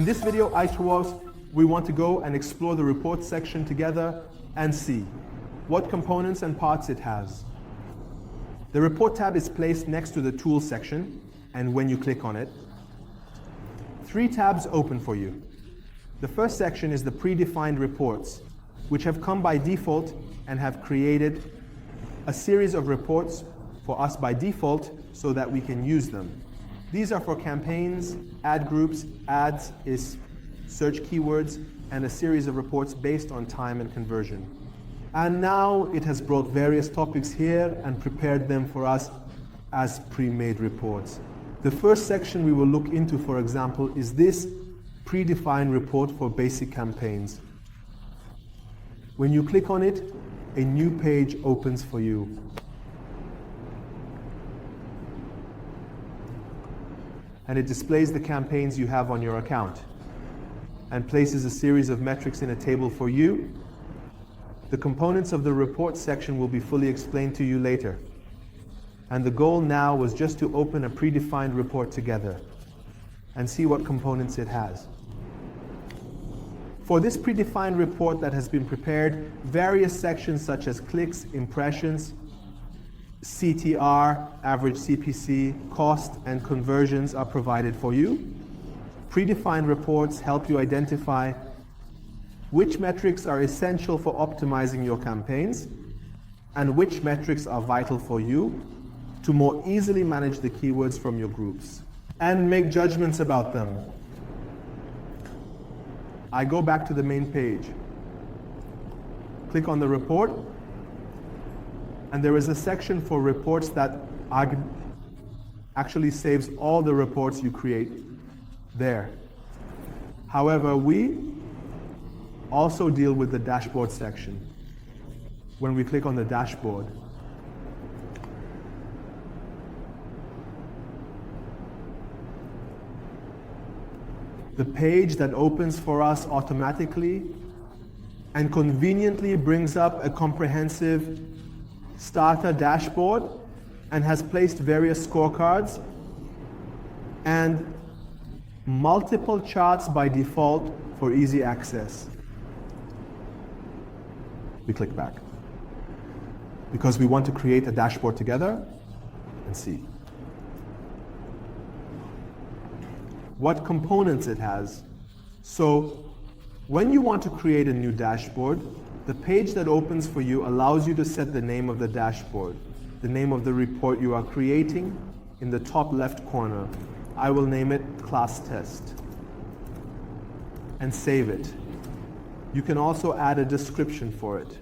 In this video, we want to go and explore the report section together and see what components and parts it has. The report tab is placed next to the tools section, and when you click on it, 3 tabs open for you. The first section is the predefined reports, which have come by default and have created a series of reports for us by default so that we can use them. These are for campaigns, ad groups, ads is search keywords, and a series of reports based on time and conversion. And now it has brought various topics here and prepared them for us as pre-made reports. The first section we will look into, for example, is this predefined report for basic campaigns. When you click on it, a new page opens for you. And it displays the campaigns you have on your account and places a series of metrics in a table for you. The components of the report section will be fully explained to you later. And the goal now was just to open a predefined report together and see what components it has. For this predefined report that has been prepared, various sections such as clicks, impressions, CTR, average CPC, cost, and conversions are provided for you. Predefined reports help you identify which metrics are essential for optimizing your campaigns and which metrics are vital for you to more easily manage the keywords from your groups and make judgments about them. I go back to the main page, click on the report, and there is a section for reports that actually saves all the reports you create there. However, we also deal with the dashboard section. When we click on the dashboard, the page that opens for us automatically and conveniently brings up a comprehensive starter dashboard and has placed various scorecards and multiple charts by default for easy access. We click back because we want to create a dashboard together and see what components it has. So when you want to create a new dashboard, the page that opens for you allows you to set the name of the dashboard, the name of the report you are creating in the top left corner. I will name it class test and save it. You can also add a description for it.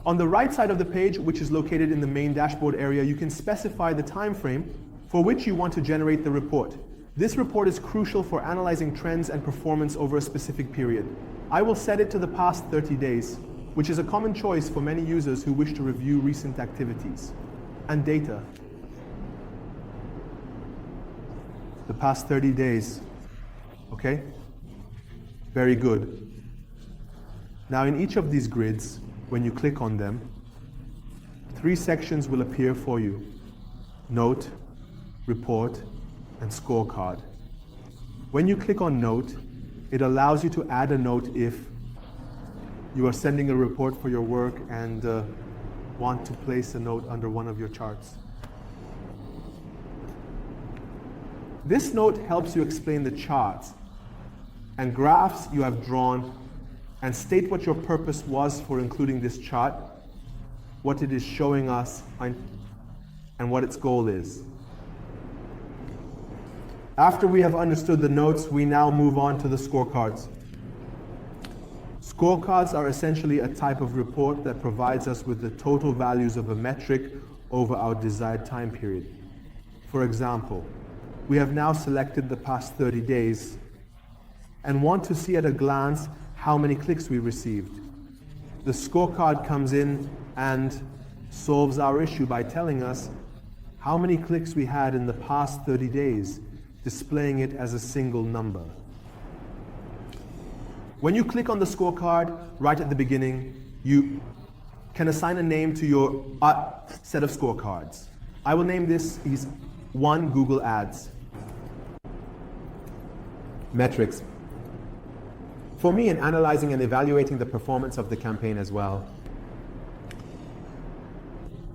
On the right side of the page, which is located in the main dashboard area, you can specify the time frame for which you want to generate the report. This report is crucial for analyzing trends and performance over a specific period. I will set it to the past 30 days, which is a common choice for many users who wish to review recent activities and data. The past 30 days, okay? Very good. Now in each of these grids, when you click on them, 3 sections will appear for you: Note, Report, and Scorecard. When you click on Note, it allows you to add a note if you are sending a report for your work and want to place a note under one of your charts. This note helps you explain the charts and graphs you have drawn and state what your purpose was for including this chart, what it is showing us, and what its goal is. After we have understood the notes, we now move on to the scorecards. Scorecards are essentially a type of report that provides us with the total values of a metric over our desired time period. For example, we have now selected the past 30 days and want to see at a glance how many clicks we received. The scorecard comes in and solves our issue by telling us how many clicks we had in the past 30 days, displaying it as a single number. When you click on the scorecard right at the beginning, you can assign a name to your set of scorecards. I will name this 1 Google Ads. metrics. For me, in analyzing and evaluating the performance of the campaign as well,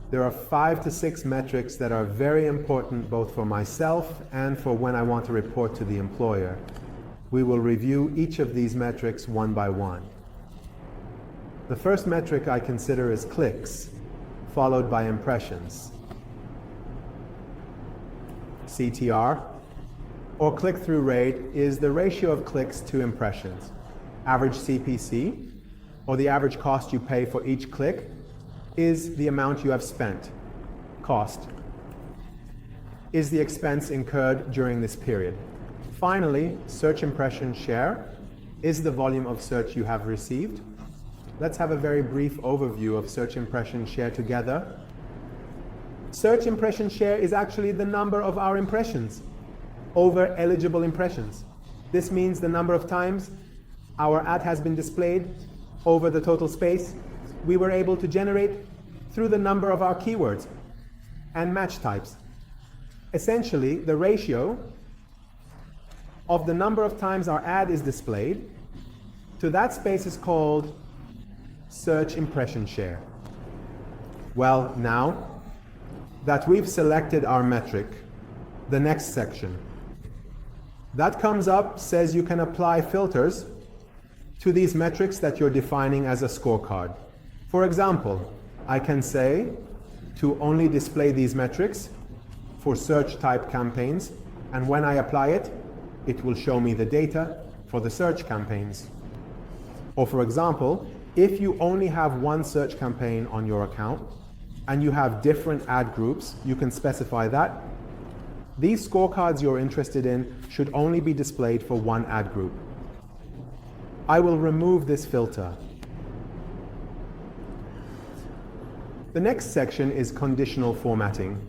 there are 5 to 6 metrics that are very important both for myself and for when I want to report to the employer. We will review each of these metrics one by one. The first metric I consider is clicks, followed by impressions. CTR, or click-through rate, is the ratio of clicks to impressions. Average CPC, or the average cost you pay for each click, is the amount you have spent. Cost is the expense incurred during this period. Finally, search impression share is the volume of search you have received. Let's have a very brief overview of search impression share together. Search impression share is actually the number of our impressions over eligible impressions. This means the number of times our ad has been displayed over the total space we were able to generate through the number of our keywords and match types. Essentially, the ratio of the number of times our ad is displayed to that space is called search impression share. Well, now that we've selected our metric, the next section that comes up says you can apply filters to these metrics that you're defining as a scorecard. For example, I can say to only display these metrics for search type campaigns, and when I apply it, it will show me the data for the search campaigns. Or for example, if you only have one search campaign on your account and you have different ad groups, you can specify that. These scorecards you're interested in should only be displayed for one ad group. I will remove this filter. The next section is conditional formatting.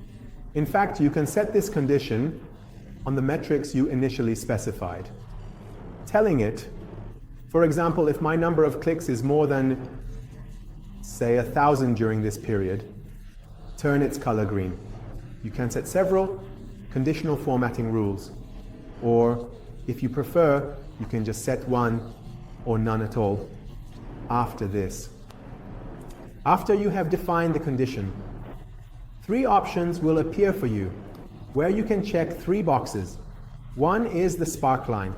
In fact, you can set this condition on the metrics you initially specified, telling it, for example, if my number of clicks is more than, say, 1,000 during this period, turn its color green. You can set several conditional formatting rules, or if you prefer, you can just set one or none at all after this. After you have defined the condition, 3 options will appear for you where you can check 3 boxes. One is the sparkline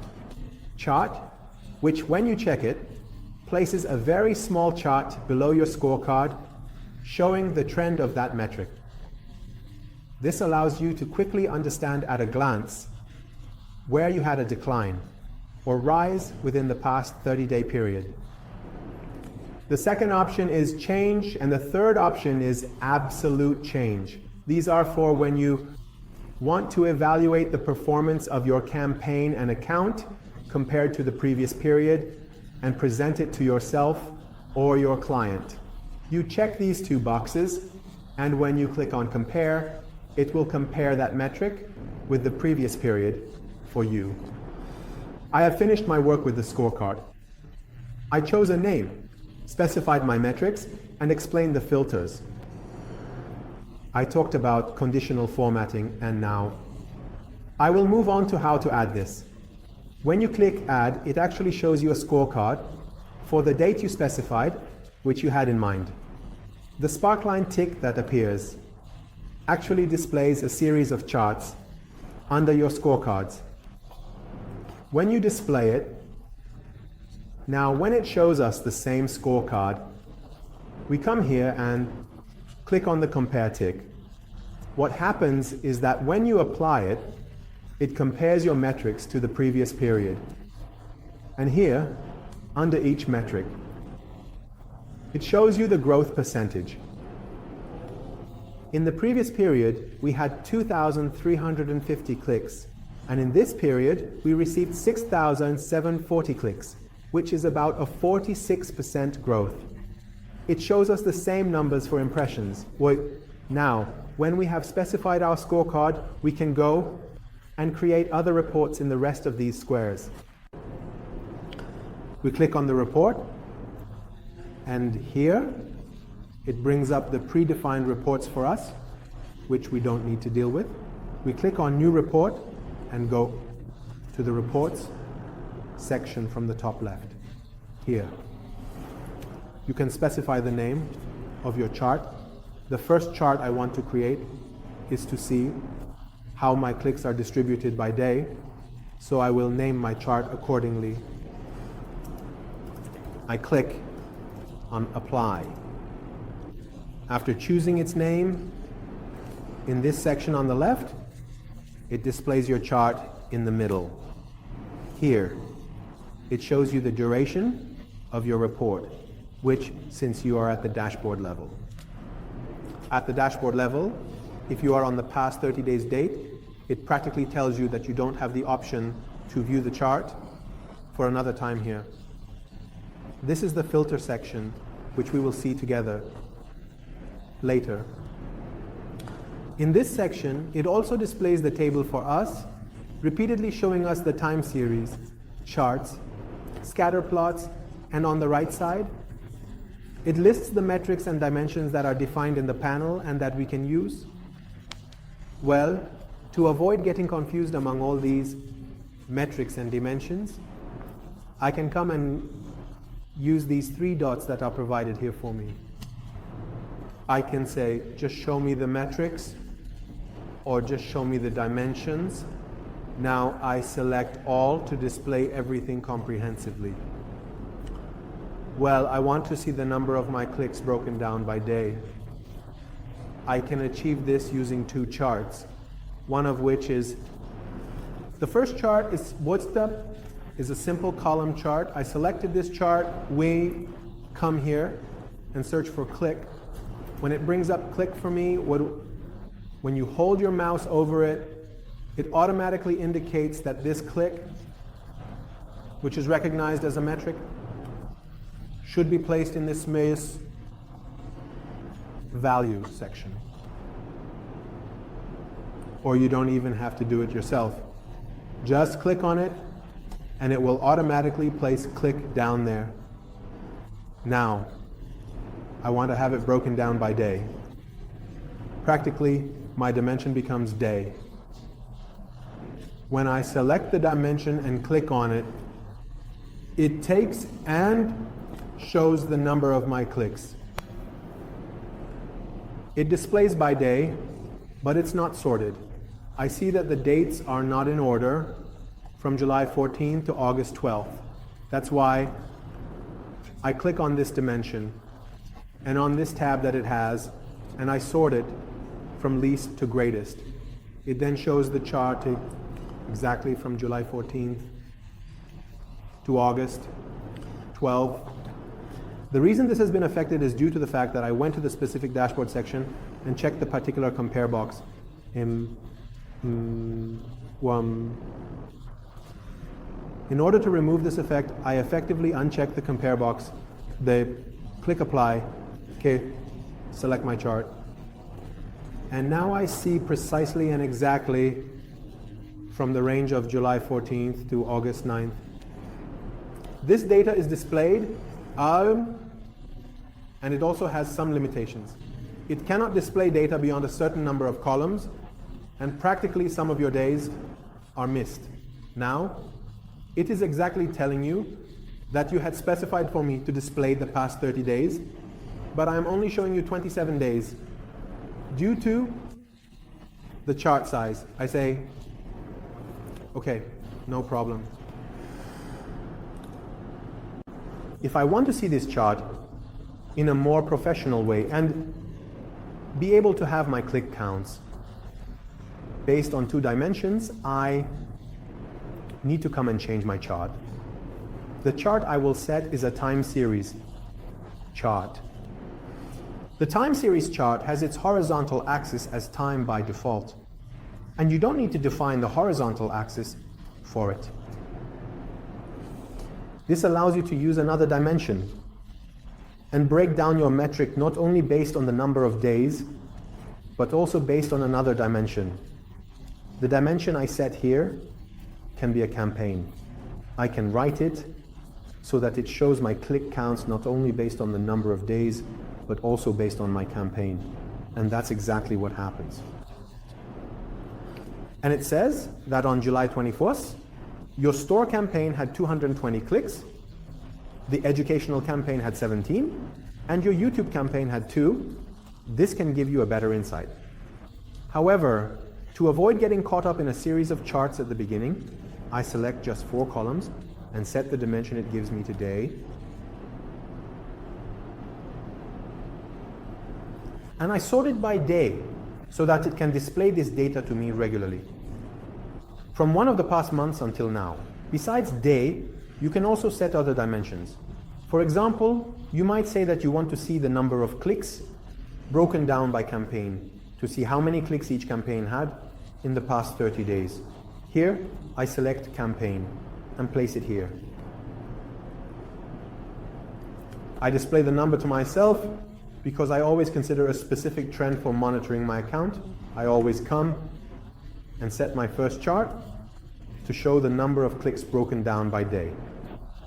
chart, which when you check it, places a very small chart below your scorecard showing the trend of that metric. This allows you to quickly understand at a glance where you had a decline or rise within the past 30-day period. The second option is change, and the third option is absolute change. These are for when you want to evaluate the performance of your campaign and account compared to the previous period and present it to yourself or your client. You check these 2 boxes, and when you click on compare, it will compare that metric with the previous period for you. I have finished my work with the scorecard. I chose a name, specified my metrics, and explained the filters. I talked about conditional formatting, and now I will move on to how to add this. When you click add, it actually shows you a scorecard for the date you specified, which you had in mind. The sparkline tick that appears actually displays a series of charts under your scorecards. When you display it, now when it shows us the same scorecard, we come here and click on the compare tick. What happens is that when you apply it, it compares your metrics to the previous period. And here, under each metric, it shows you the growth percentage. In the previous period, we had 2,350 clicks, and in this period, we received 6,740 clicks, which is about a 46% growth. It shows us the same numbers for impressions. Now, when we have specified our scorecard, we can go and create other reports in the rest of these squares. We click on the report, and here it brings up the predefined reports for us, which we don't need to deal with. We click on New Report and go to the reports section from the top left, here. You can specify the name of your chart. The first chart I want to create is to see how my clicks are distributed by day, so I will name my chart accordingly. I click on Apply. After choosing its name, in this section on the left, it displays your chart in the middle. Here, it shows you the duration of your report, which, since you are at the dashboard level. At the dashboard level, if you are on the past 30 days date, it practically tells you that you don't have the option to view the chart for another time here. This is the filter section, which we will see together later. In this section, it also displays the table for us, repeatedly showing us the time series, charts, scatter plots, and on the right side, it lists the metrics and dimensions that are defined in the panel and that we can use. Well, to avoid getting confused among all these metrics and dimensions, I can come and use these 3 dots that are provided here for me. I can say, just show me the metrics, or just show me the dimensions. Now I select all to display everything comprehensively. Well, I want to see the number of my clicks broken down by day. I can achieve this using 2 charts, one of which is, the first chart is is a simple column chart. I selected this chart, we come here and search for click. When it brings up click for me, when you hold your mouse over it, it automatically indicates that this click, which is recognized as a metric, should be placed in this value section. Or you don't even have to do it yourself. Just click on it, and it will automatically place click down there. Now, I want to have it broken down by day. Practically, my dimension becomes day. When I select the dimension and click on it, it takes and shows the number of my clicks. It displays by day, but it's not sorted. I see that the dates are not in order from July 14th to August 12th. That's why I click on this dimension and on this tab that it has, and I sort it from least to greatest. It then shows the chart exactly from July 14th to August 12th. The reason this has been affected is due to the fact that I went to the specific dashboard section and checked the particular compare box. In order to remove this effect, I effectively uncheck the compare box, click apply, okay, select my chart. And now I see precisely and exactly from the range of July 14th to August 9th. This data is displayed, and it also has some limitations. It cannot display data beyond a certain number of columns, and practically some of your days are missed. Now, it is exactly telling you that you had specified for me to display the past 30 days, but I'm only showing you 27 days. Due to the chart size, I say, okay, no problem. If I want to see this chart in a more professional way and be able to have my click counts based on 2 dimensions, I need to come and change my chart. The chart I will set is a time series chart. The time series chart has its horizontal axis as time by default, and you don't need to define the horizontal axis for it. This allows you to use another dimension and break down your metric not only based on the number of days, but also based on another dimension. The dimension I set here can be a campaign. I can write it so that it shows my click counts not only based on the number of days, but also based on my campaign. And that's exactly what happens. And it says that on July 21st, Your store campaign had 220 clicks, the educational campaign had 17, and your YouTube campaign had 2. This can give you a better insight. However, to avoid getting caught up in a series of charts at the beginning, I select just 4 columns and set the dimension it gives me today. And I sort it by day so that it can display this data to me regularly. From one of the past months until now. Besides day, you can also set other dimensions. For example, you might say that you want to see the number of clicks broken down by campaign to see how many clicks each campaign had in the past 30 days. Here, I select campaign and place it here. I display the number to myself because I always consider a specific trend for monitoring my account. I always come and set my first chart to show the number of clicks broken down by day.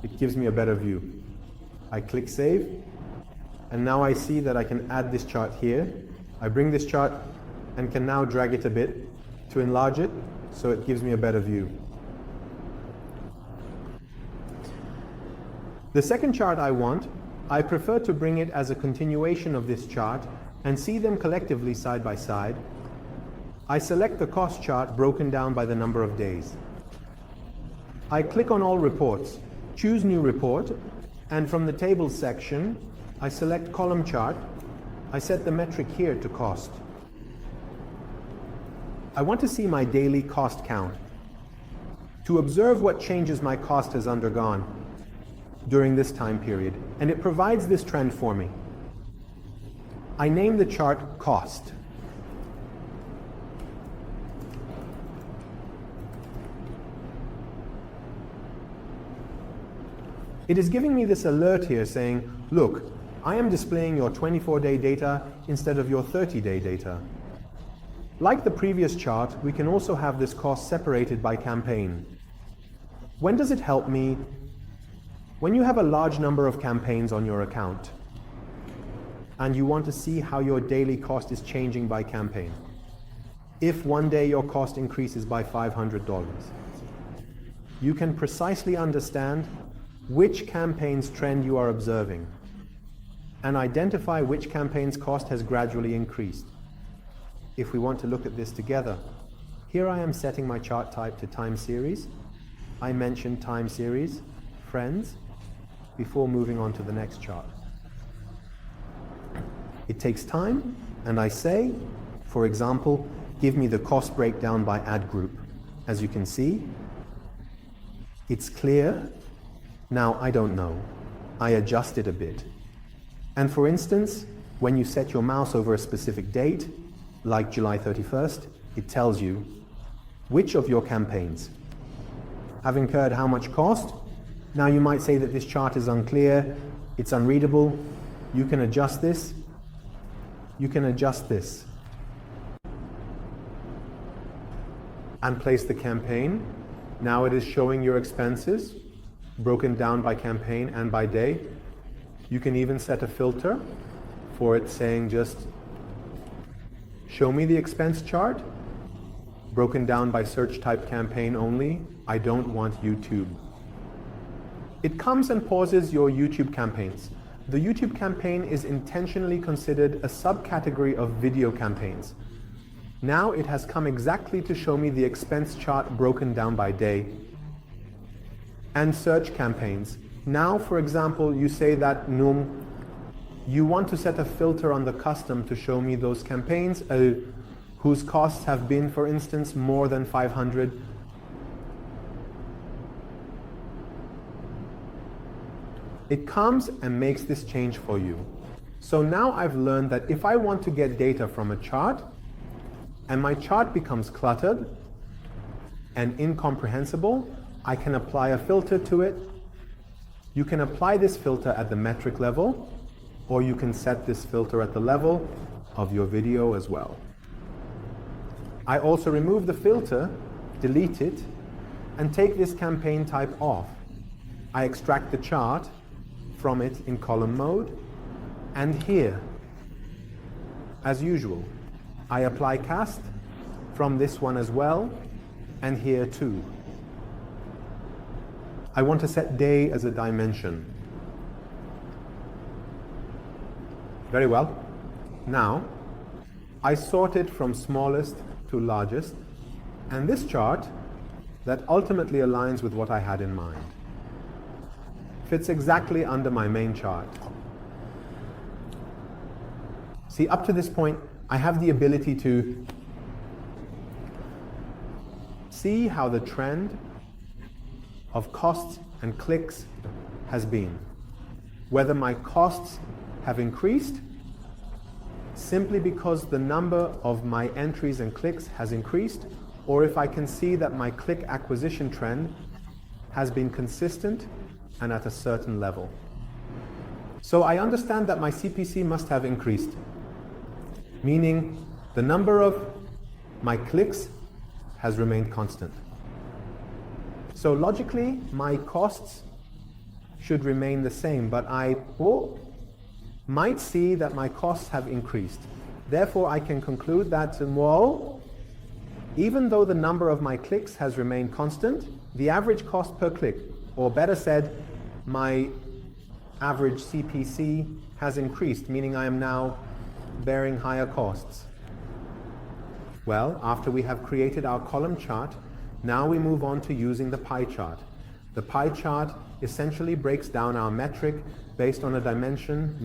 It gives me a better view. I click save, and now I see that I can add this chart here. I bring this chart and can now drag it a bit to enlarge it so it gives me a better view. The second chart I prefer to bring it as a continuation of this chart and see them collectively side by side. I select the cost chart broken down by the number of days. I click on all reports, choose new report, and from the tables section, I select column chart. I set the metric here to cost. I want to see my daily cost count to observe what changes my cost has undergone during this time period, and it provides this trend for me. I name the chart cost. It is giving me this alert here saying, look, I am displaying your 24-day data instead of your 30-day data. Like the previous chart, we can also have this cost separated by campaign. When does it help me? When you have a large number of campaigns on your account and you want to see how your daily cost is changing by campaign. If one day your cost increases by $500, you can precisely understand which campaign's trend you are observing and identify which campaign's cost has gradually increased. If we want to look at this together, here I am setting my chart type to time series. I mentioned time series, friends, before moving on to the next chart. It takes time, and I say, for example, give me the cost breakdown by ad group. As you can see, it's clear. Now I don't know. I adjust it a bit. And for instance, when you set your mouse over a specific date, like July 31st, it tells you which of your campaigns have incurred how much cost. Now you might say that this chart is unclear, it's unreadable. You can adjust this. You can adjust this and place the campaign. Now it is showing your expenses broken down by campaign and by day. You can even set a filter for it saying just show me the expense chart broken down by search type campaign only. I don't want YouTube. It comes and pauses your YouTube campaigns. The YouTube campaign is intentionally considered a subcategory of video campaigns. Now it has come exactly to show me the expense chart broken down by day. And search campaigns. Now, for example, you say that you want to set a filter on the custom to show me those campaigns whose costs have been, for instance, more than 500. It comes and makes this change for you. So now I've learned that if I want to get data from a chart and my chart becomes cluttered and incomprehensible, I can apply a filter to it. You can apply this filter at the metric level, or you can set this filter at the level of your video as well. I also remove the filter, delete it, and take this campaign type off. I extract the chart from it in column mode, and here, as usual, I apply cast from this one as well, and here too. I want to set day as a dimension. Very well. Now, I sort it from smallest to largest, and this chart that ultimately aligns with what I had in mind fits exactly under my main chart. See, up to this point, I have the ability to see how the trend of costs and clicks has been. Whether my costs have increased simply because the number of my entries and clicks has increased, or if I can see that my click acquisition trend has been consistent and at a certain level. So I understand that my CPC must have increased, meaning the number of my clicks has remained constant. So logically, my costs should remain the same, but I might see that my costs have increased. Therefore, I can conclude that, well, even though the number of my clicks has remained constant, the average cost per click, or better said, my average CPC has increased, meaning I am now bearing higher costs. Well, after we have created our column chart, now we move on to using the pie chart. The pie chart essentially breaks down our metric based on a dimension,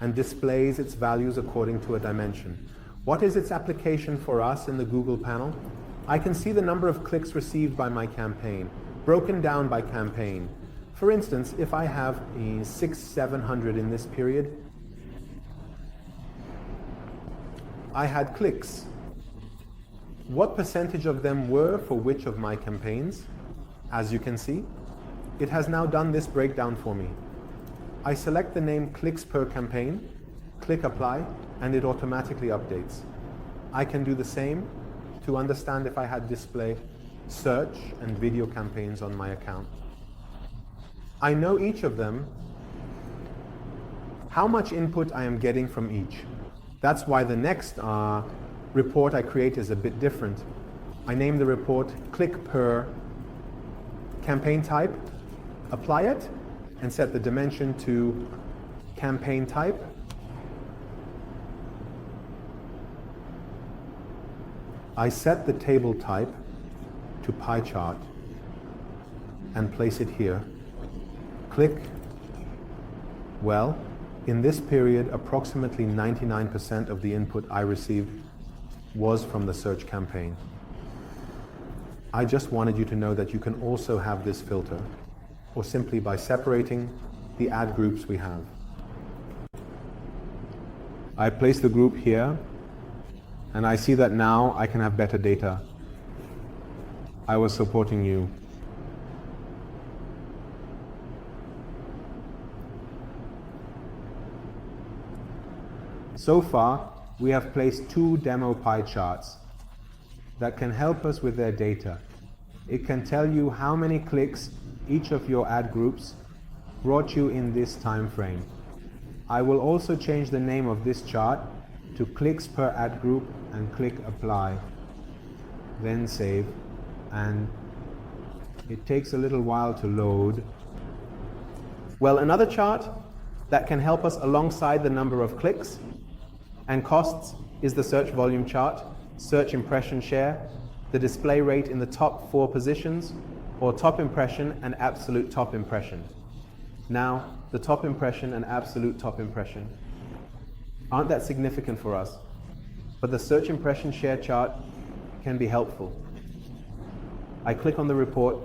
and displays its values according to a dimension. What is its application for us in the Google panel? I can see the number of clicks received by my campaign, broken down by campaign. For instance, if I have 600-700 in this period, I had clicks. What percentage of them were for which of my campaigns? As you can see, it has now done this breakdown for me. I select the name clicks per campaign, click apply, and it automatically updates. I can do the same to understand if I had display search and video campaigns on my account. I know each of them, how much input I am getting from each. That's why the next report I create is a bit different. I name the report click per campaign type, apply it, and set the dimension to campaign type. I set the table type to pie chart and place it here. Click. Well, in this period, approximately 99% of the input I received was from the search campaign. I just wanted you to know that you can also have this filter, or simply by separating the ad groups we have. I place the group here, and I see that now I can have better data. I was supporting you. So far, we have placed 2 demo pie charts that can help us with their data. It can tell you how many clicks each of your ad groups brought you in this time frame. I will also change the name of this chart to clicks per ad group and click apply, then save, and it takes a little while to load. Well, another chart that can help us alongside the number of clicks and costs is the search volume chart, search impression share, the display rate in the top 4 positions, or top impression and absolute top impression. Now, the top impression and absolute top impression aren't that significant for us, but the search impression share chart can be helpful. I click on the report,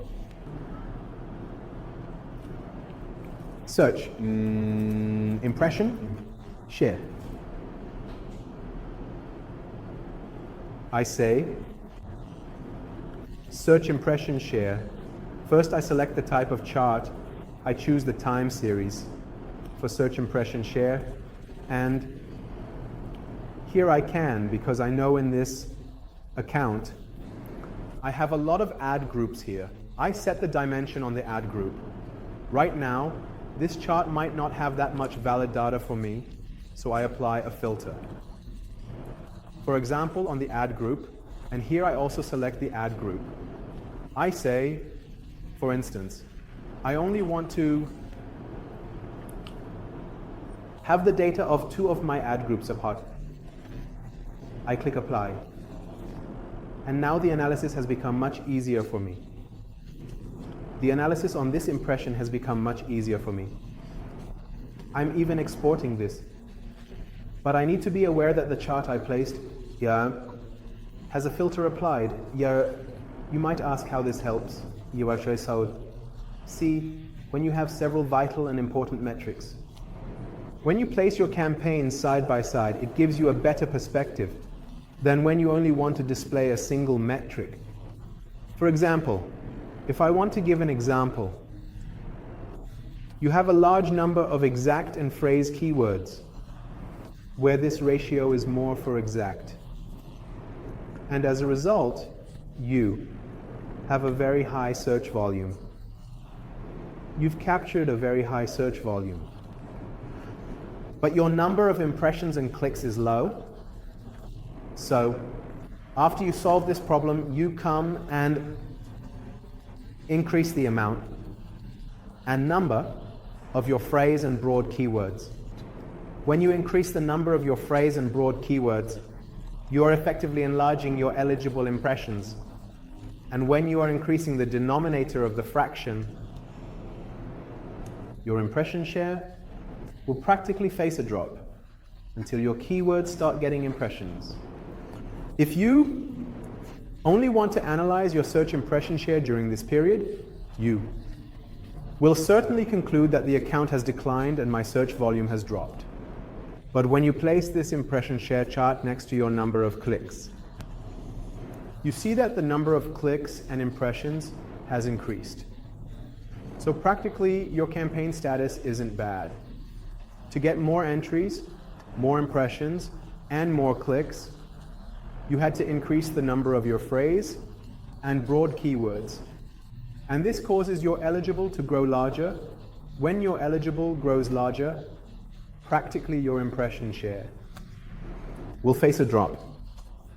search, impression, share. I say, search impression share. First I select the type of chart. I choose the time series for search impression share, and here I can, because I know in this account I have a lot of ad groups here. I set the dimension on the ad group. Right now, this chart might not have that much valid data for me, so I apply a filter. For example, on the ad group, and here I also select the ad group. I say, for instance, I only want to have the data of 2 of my ad groups apart. I click apply. And now the analysis has become much easier for me. The analysis on this impression has become much easier for me. I'm even exporting this. But I need to be aware that the chart I placed here has a filter applied. Here, you might ask how this helps. See, when you have several vital and important metrics. When you place your campaigns side by side, it gives you a better perspective than when you only want to display a single metric. For example, if I want to give an example, you have a large number of exact and phrase keywords where this ratio is more for exact. And as a result, you have a very high search volume. You've captured a very high search volume. But your number of impressions and clicks is low. So, after you solve this problem, you come and increase the amount and number of your phrase and broad keywords. When you increase the number of your phrase and broad keywords, you are effectively enlarging your eligible impressions. And when you are increasing the denominator of the fraction, your impression share will practically face a drop until your keywords start getting impressions. If you only want to analyze your search impression share during this period, you will certainly conclude that the account has declined and my search volume has dropped. But when you place this impression share chart next to your number of clicks, you see that the number of clicks and impressions has increased. So practically, your campaign status isn't bad. To get more entries, more impressions, and more clicks, you had to increase the number of your phrase and broad keywords. And this causes your eligible to grow larger. When your eligible grows larger, practically your impression share will face a drop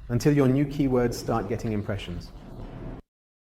until your new keywords start getting impressions.